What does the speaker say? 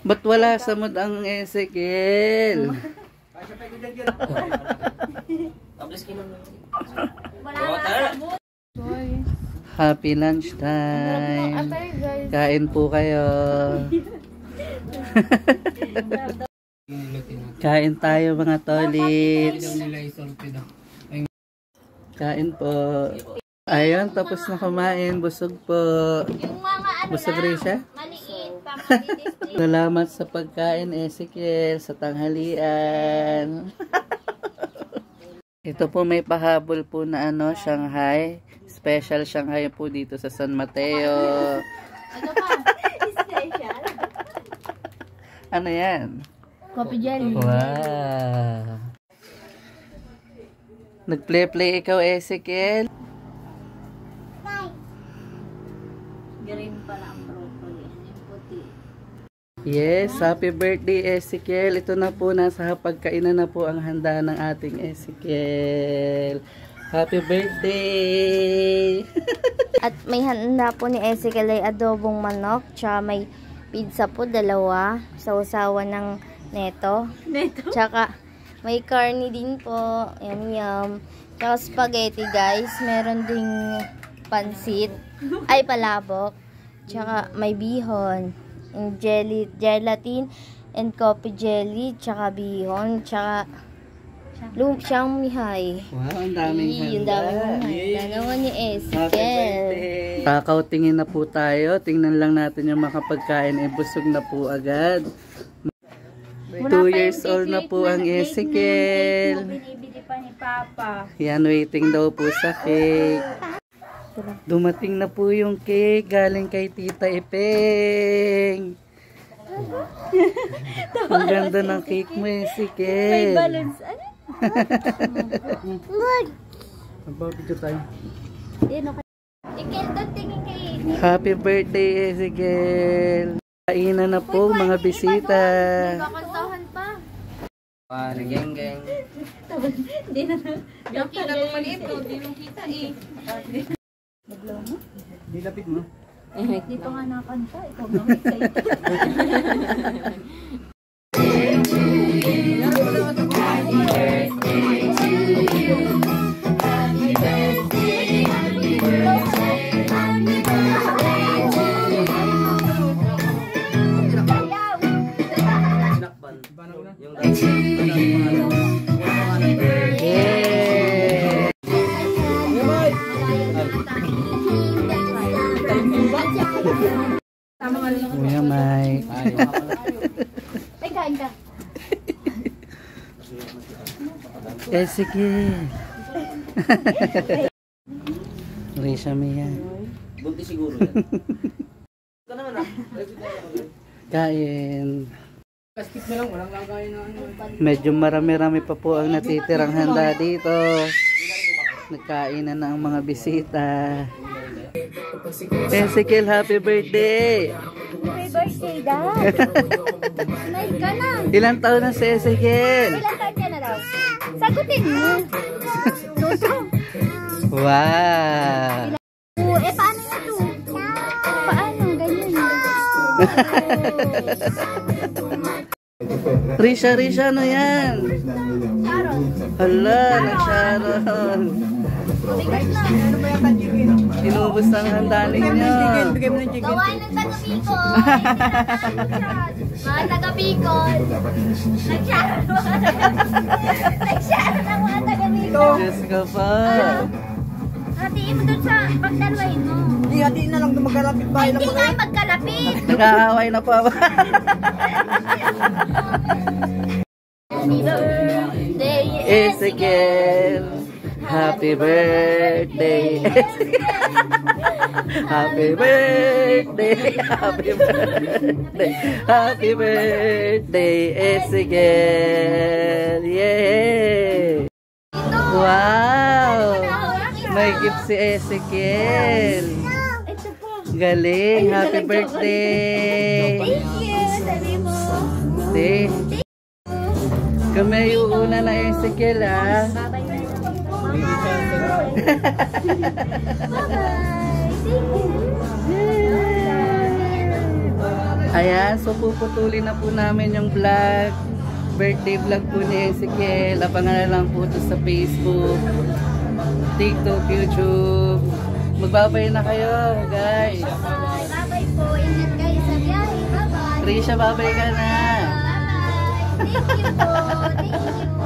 Ba't wala sa mood ang Ezekiel? Happy lunch time. Kain po kayo. Kain tayo mga tolits. Kain po. Ayun, tapos na kumain. Busog po. Busog rin siya? Salamat sa pagkain, Ezekiel, sa tanghalian. Ito po may pahabol po na Shanghai. Special Shanghai po dito sa San Mateo. Ano pa? Special? Ano yan? Coffee jelly. Wow. Nag-play ikaw, Ezekiel? Green pala ang broccoli. Yung puti. Yes, happy birthday, Ezekiel. Ito na po, nasa pagkainan na po ang handa ng ating Ezekiel. Happy birthday! At may handa po ni Ezekiel ay adobong manok, tsaka may pizza po, 2, sausawan ng neto. Tsaka may carne din po, yum. Tsaka spaghetti guys, meron ding pansit, ay palabok. Tsaka may bihon, and gelatin, and coffee jelly, tsaka bihon, tsaka lumpiang mihay. Wow, ang daming handa. Ang daming handa naman ni Ezekiel. Kakautingin na po tayo. Tingnan lang natin yung makapagkain. Busog na po agad. 2 years old na po ang Ezekiel. Binibili pa ni Papa. Yan, waiting daw po sa cake. Dumating na po yung cake. Galing kay Tita Ipeng. Ang ganda ng cake mo, Ezekiel. May balance. Ano? Magbabigyo tayo. Ezekiel, doon tingin kay... Happy birthday, Ezekiel. Kainan na po mga bisita. Kakantahan pa. Geng. Hindi na. Yung kita nung maliit, hindi nung kita eh. Naglaw mo? Dilapit mo. Hindi pa nga nakanta. Ikaw ba excited? Kuya Mike. Ay, kain ka. Ezekiel. Risha Mia. Bunti siguro yan. Ito naman Kain. Medyo marami-rami pa po ang natitirang handa dito. Nagkainan na ang mga bisita. Ezekiel, happy birthday! Happy birthday, Dad! Smile ka na! Ilang taon na si Ezekiel? Ilang taon ka na daw? Sagutin mo! Wow! Paano na to? Paano? Ganyan. Risha, ano yan? Sharon! Hala, nag-Sharon. Inubos ang handa ninyo. Gawain ng taga-Bicol! Mga taga-Bicol! Nag-Sharon ang mga taga-Bicol! Diyos ka pa. Hatiin mo dun sa pagdalwain mo. Hindi, hatiin na lang magkalapit bahay Hindi nga magkalapit! Nag-aaway na pa ba? Happy birthday, Ezekiel. Happy birthday, Ezekiel. Happy birthday, happy birthday, happy birthday, Ezekiel. Yay! Wow! May gift si Ezekiel. Galing, happy birthday. Thank you, sabi mo. Kami yung una na Ezekiel, ha? Bye-bye. Thank you. Ayan, so puputulin na po namin yung vlog. Birthday vlog po ni Ezekiel. Abangan na lang po ito sa Facebook, TikTok, YouTube. Magbabay na kayo, guys. Bye-bye po. Ingat kayo sa biyahe. Bye-bye. Trisha, babay ka na. Bye-bye. Thank you po. Thank you.